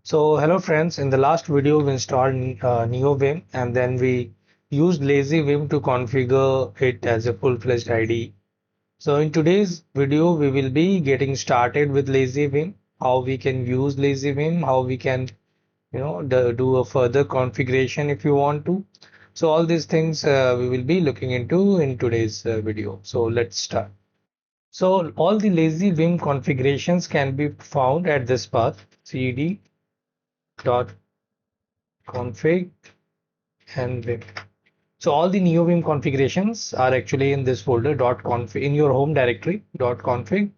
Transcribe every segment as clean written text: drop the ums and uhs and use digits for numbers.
So hello friends, in the last video we installed Neovim and then we used lazyVim to configure it as a full-fledged IDE. So in today's video we will be getting started with lazyVim, how we can use lazyVim, how we can do a further configuration if you want to. So all these things we will be looking into in today's video. So let's start. So all the lazyVim configurations can be found at this path cd dot config and vim. So all the Neovim configurations are actually in this folder .config in your home directory .config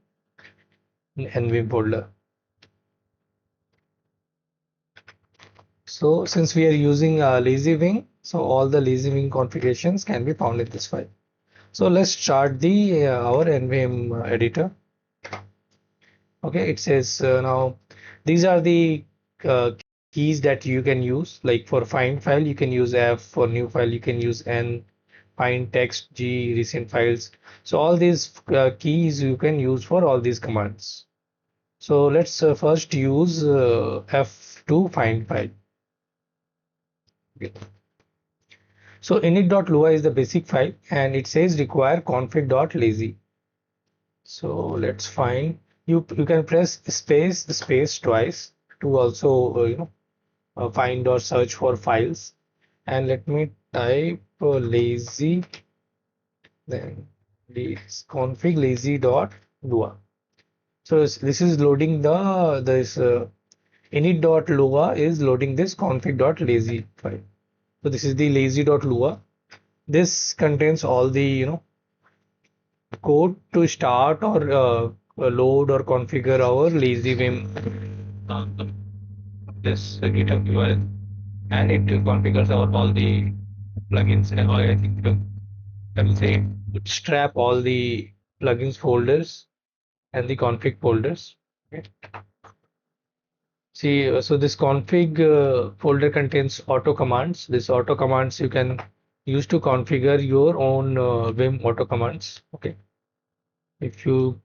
and vim folder. So since we are using lazyVim, so all the lazyVim configurations can be found in this file. So let's start the our nvim editor. Okay, it says now these are the uh, keys that you can use. Like for find file you can use F, for new file you can use N, find text, G, recent files. So all these keys you can use for all these commands. So let's first use F to find file. Okay. So init.lua is the basic file and it says require config.lazy. So let's find, you can press space twice to also find or search for files. And let me type lazy, then this config lazy.lua. So this is loading this init.lua is loading this config.lazy file. So this is the lazy.lua. This contains all the code to start or load or configure our lazyVim this GitHub URL, and it configures all the plugins and I think I will say bootstrap all the plugins folders and the config folders. Okay. See, so this config folder contains auto commands. This auto commands you can use to configure your own Vim auto commands. Okay. If you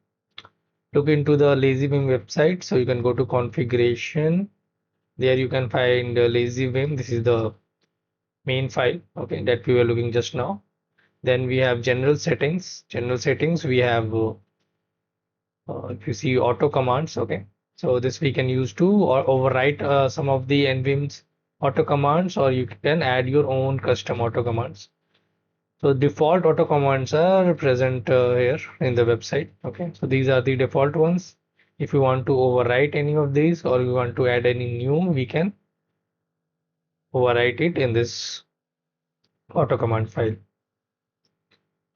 look into the lazyVim website, so you can go to configuration. There you can find lazyVim. This is the main file, okay, that we were looking just now. Then we have general settings. General settings we have if you see auto commands, okay. So this we can use to or overwrite some of the nvim's auto commands, or you can add your own custom auto commands. So default auto commands are present here in the website. Okay, so these are the default ones. If you want to overwrite any of these or you want to add any new, we can overwrite it in this auto command file.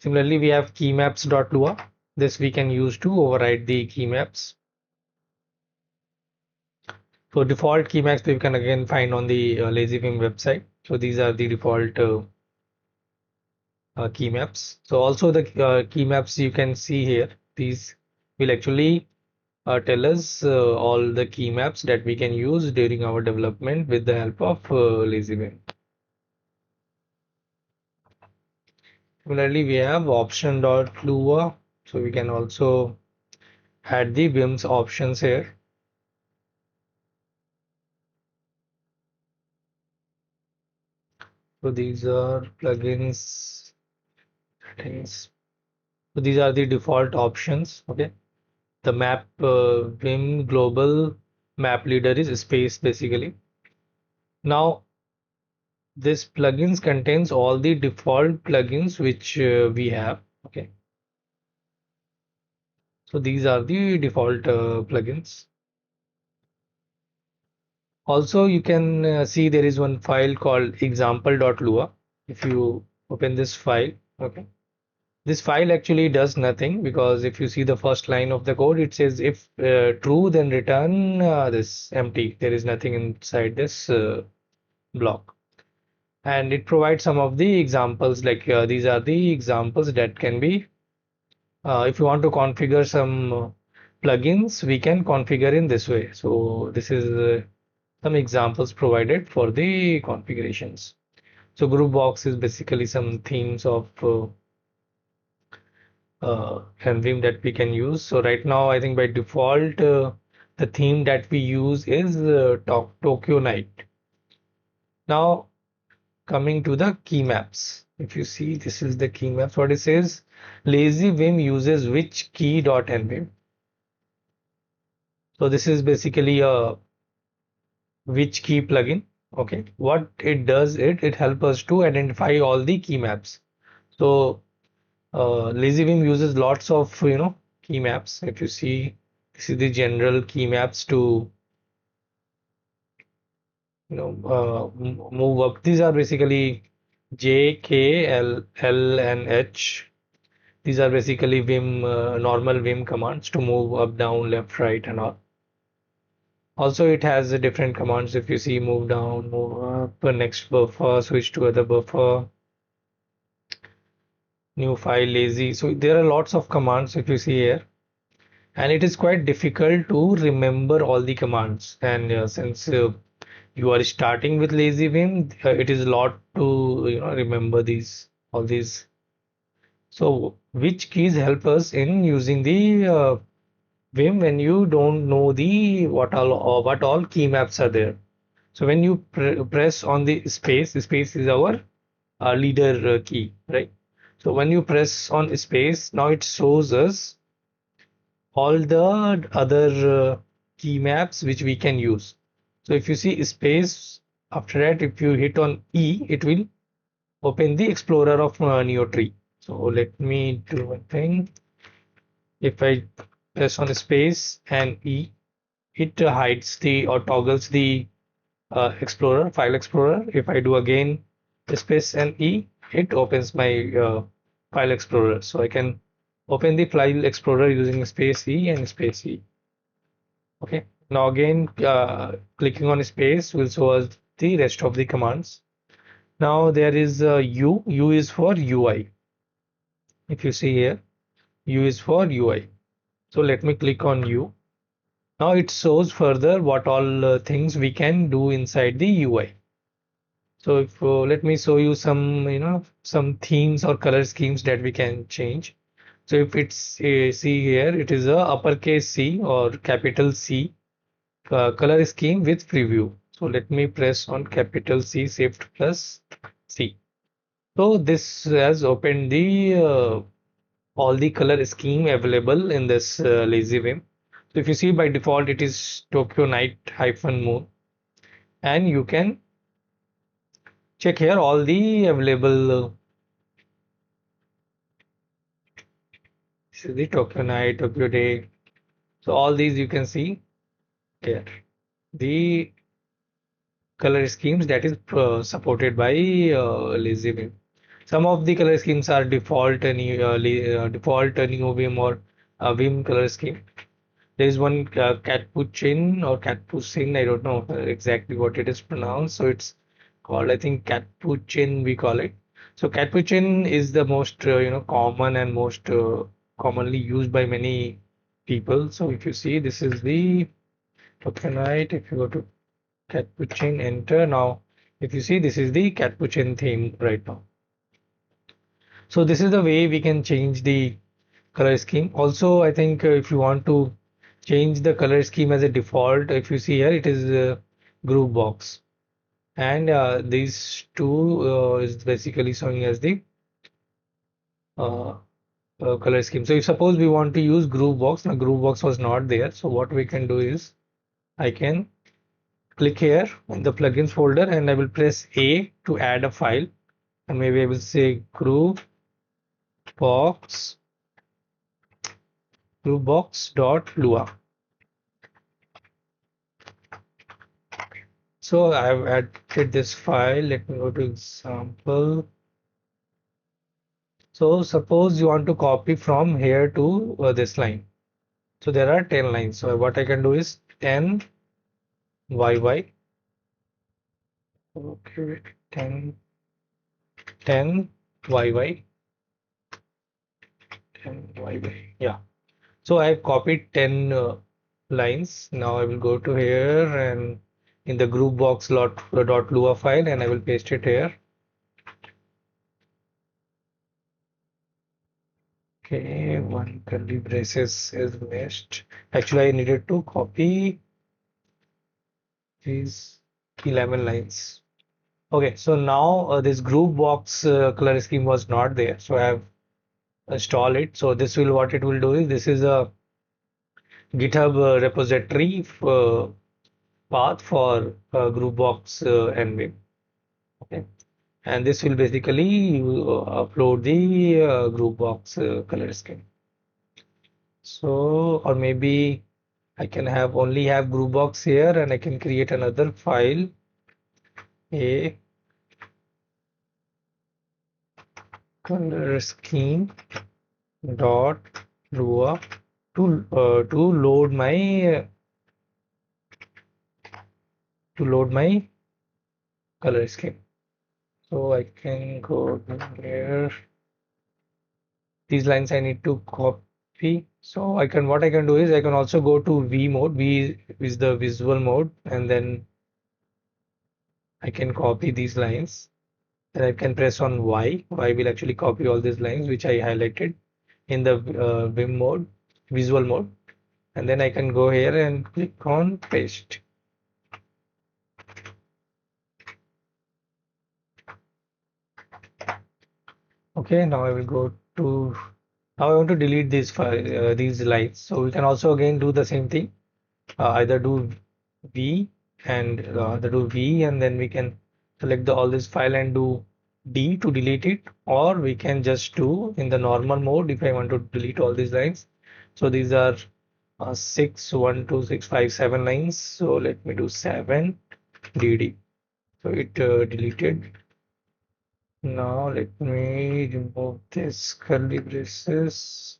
Similarly, we have keymaps.lua. This we can use to override the keymaps. So default keymaps we can again find on the lazyVim website. So these are the default keymaps. So also the keymaps you can see here, these will actually tell us all the keymaps that we can use during our development with the help of lazyVim. Similarly, we have option.lua, so we can also add the Vim's options here. So these are plugins settings. So these are the default options. Okay, the map Vim global map leader is space basically. Now this plugins contains all the default plugins which we have. Okay, so these are the default plugins. Also you can see there is one file called example.lua. If you open this file, okay, this file actually does nothing, because if you see the first line of the code, it says if true then return this empty. There is nothing inside this block. And it provides some of the examples, like these are the examples that can be if you want to configure some plugins, we can configure in this way. So this is some examples provided for the configurations. So group box is basically some themes of Vim that we can use. So right now I think by default the theme that we use is Tokyo Night. Now coming to the key maps. If you see, this is the key maps. What it says, lazyVim uses which key.nvim. So this is basically a which key plugin. Okay, what it does, it helps us to identify all the key maps. So lazyVim uses lots of key maps. If you see, this is the general key maps to move up. These are basically J, K, L, and H. These are basically Vim, normal Vim commands to move up, down, left, right, and all. Also, it has different commands. If you see, move down, move up, next buffer, switch to other buffer, new file, lazy. So there are lots of commands if you see here, and it is quite difficult to remember all the commands. And since you are starting with lazyVim, it is a lot to remember these all these. So which keys help us in using the Vim when you don't know the what all key maps are there. So when you press on the space is our leader key, right? So when you press on space, now it shows us all the other key maps which we can use. So if you see space, after that, if you hit on E, it will open the Explorer of NeoTree. So let me do one thing. If I press on space and E, it hides the or toggles the Explorer, File Explorer. If I do again space and E, it opens my File Explorer. So I can open the File Explorer using space E and space E. Okay. Now again, clicking on space will show us the rest of the commands. Now there is U. U is for UI. If you see here, U is for UI. So let me click on U. Now it shows further what all things we can do inside the UI. So if let me show you some some themes or color schemes that we can change. So if it's see here, it is a uppercase C or capital C color scheme with preview. So let me press on capital C, Shift plus C. So this has opened the all the color scheme available in this lazyVim. So if you see, by default it is Tokyo Night -moon, and you can check here all the available. This is the Tokyo Night, Tokyo Day. So all these you can see here. The color schemes that is supported by lazyVim. Some of the color schemes are default default Neovim or Vim color scheme. There is one Catpuccin or Catpuccin. I don't know exactly what it is pronounced. So it's called, I think, Catpuccin we call it. So Catpuccin is the most common and most commonly used by many people. So if you see, this is the Tokenight. If you go to Catpuccin, enter now. If you see, this is the Catpuccin theme right now. So this is the way we can change the color scheme. Also, I think if you want to change the color scheme as a default, if you see here, it is group box, and these two is basically showing as the uh, color scheme. So if suppose we want to use group box, now group box was not there. So what we can do is I can click here in the plugins folder and I will press A to add a file, and maybe I will say groupbox.lua. So I've added this file. Let me go to example. So suppose you want to copy from here to this line. So there are 10 lines. So what I can do is 10 YY. Okay, 10 YY. 10 YY. Yeah. So I've copied 10 lines. Now I will go to here and in the groupbox.lua file, and I will paste it here. Okay, one curly braces is missed. Actually, I needed to copy these 11 lines. Okay, so now this group box color scheme was not there, so I have installed it. So this will what it will do is this is a GitHub repository path for group box and okay, and this will basically upload the group box color scheme. So or maybe I can have only have group box here, and I can create another file a color scheme dot lua to load my color scheme. So I can go here. These lines I need to copy. So what I can do is I can also go to V mode. V is the visual mode, and then I can copy these lines. Then I can press on Y. Y will actually copy all these lines which I highlighted in the Vim mode, visual mode. And then I can go here and click on paste. Okay, now I will go to now I want to delete these file, these lines. So we can also again do the same thing. Either do V and either do V and then we can select all this file and do D to delete it, or we can just do in the normal mode if I want to delete all these lines. So these are 6, 1, 2, 6, 5, 7 lines. So let me do 7 DD. So it deleted. Now let me remove this curly braces.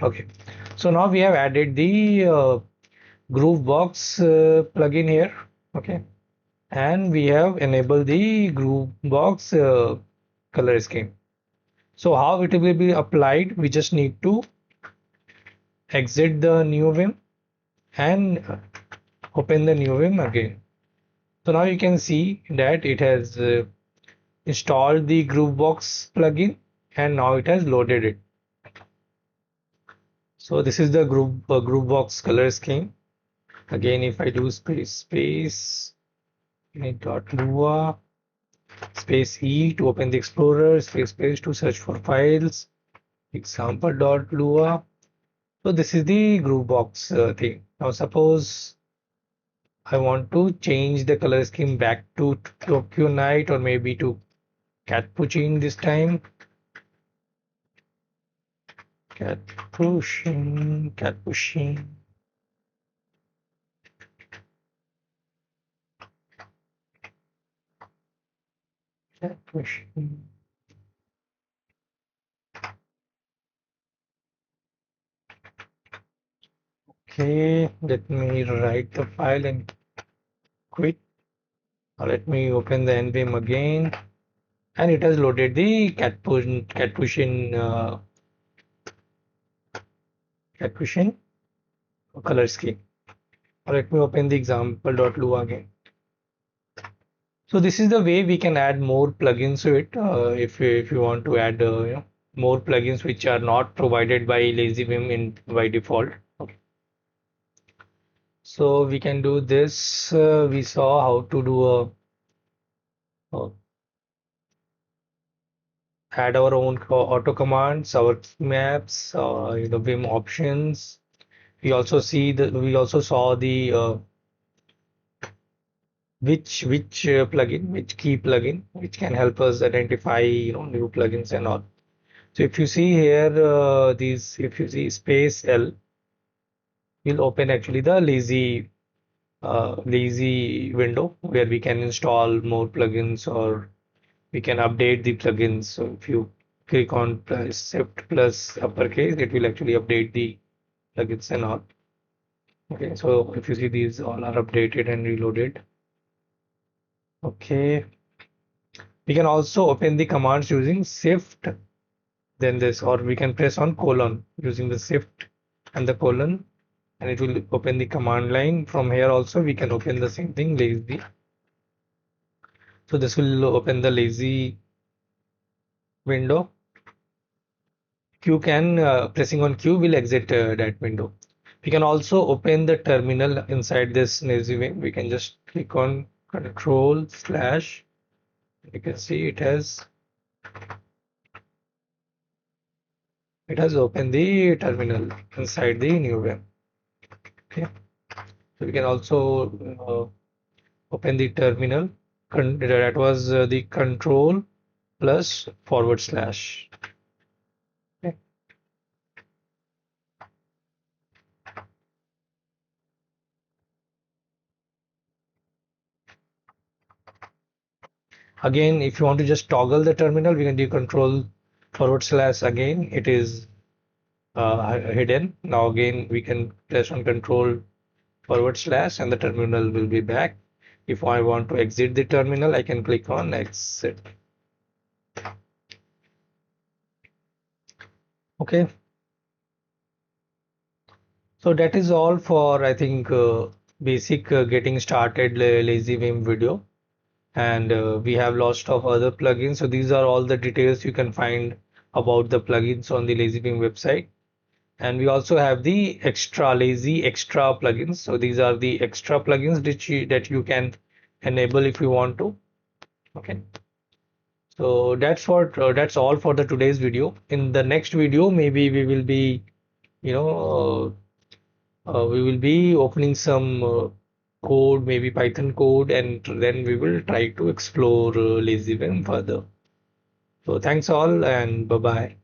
Okay, so now we have added the Groovebox plugin here. Okay, and we have enabled the Groovebox color scheme. So how it will be applied? We just need to exit the Neovim and open the Neovim again. So now you can see that it has installed the Groovebox plugin and now it has loaded it. So this is the Groovebox color scheme. Again, if I do space dot lua space E to open the Explorer, space to search for files, example.lua. So this is the Groovebox thing. Now suppose I want to change the color scheme back to Tokyo Night or maybe to Capuchin this time. Capuchin. Okay, let me write the file and quit. Now let me open the nvim again, and it has loaded the Capuchin color scheme. Now let me open the example.lua again. So this is the way we can add more plugins to it. If you want to add more plugins which are not provided by lazyVim in by default. Okay. So we can do this. We saw how to do a add our own auto commands, our maps, Vim options. We also saw the which key plugin, which can help us identify new plugins and all. So if you see here, if you see space L, will open actually the lazy window where we can install more plugins or we can update the plugins. So if you click on shift plus uppercase, it will actually update the plugins and all. Okay, so if you see these all are updated and reloaded. Okay, we can also open the commands using shift then this, or we can press on colon using the shift and the colon, and it will open the command line. From here also we can open the same thing, lazy. So this will open the lazy window. Q can pressing on Q will exit that window. We can also open the terminal inside this lazyVim. We can just click on Control slash. You can see it has opened the terminal inside the Neovim. Okay, so we can also open the terminal. That was the control plus forward slash. Okay. Again, if you want to just toggle the terminal, we can do control forward slash again. It is hidden. Now again, we can press on control forward slash and the terminal will be back. If I want to exit the terminal, I can click on exit. Okay. So that is all for, I think, basic getting started lazyVim video. And we have lots of other plugins. So these are all the details you can find about the plugins on the lazyVim website. And we also have the extra plugins. So these are the extra plugins that you can enable if you want to. Okay. So that's all for the today's video. In the next video, maybe we will be, you know, we will be opening some code, maybe Python code, and then we will try to explore lazyVim further. So thanks all and bye bye.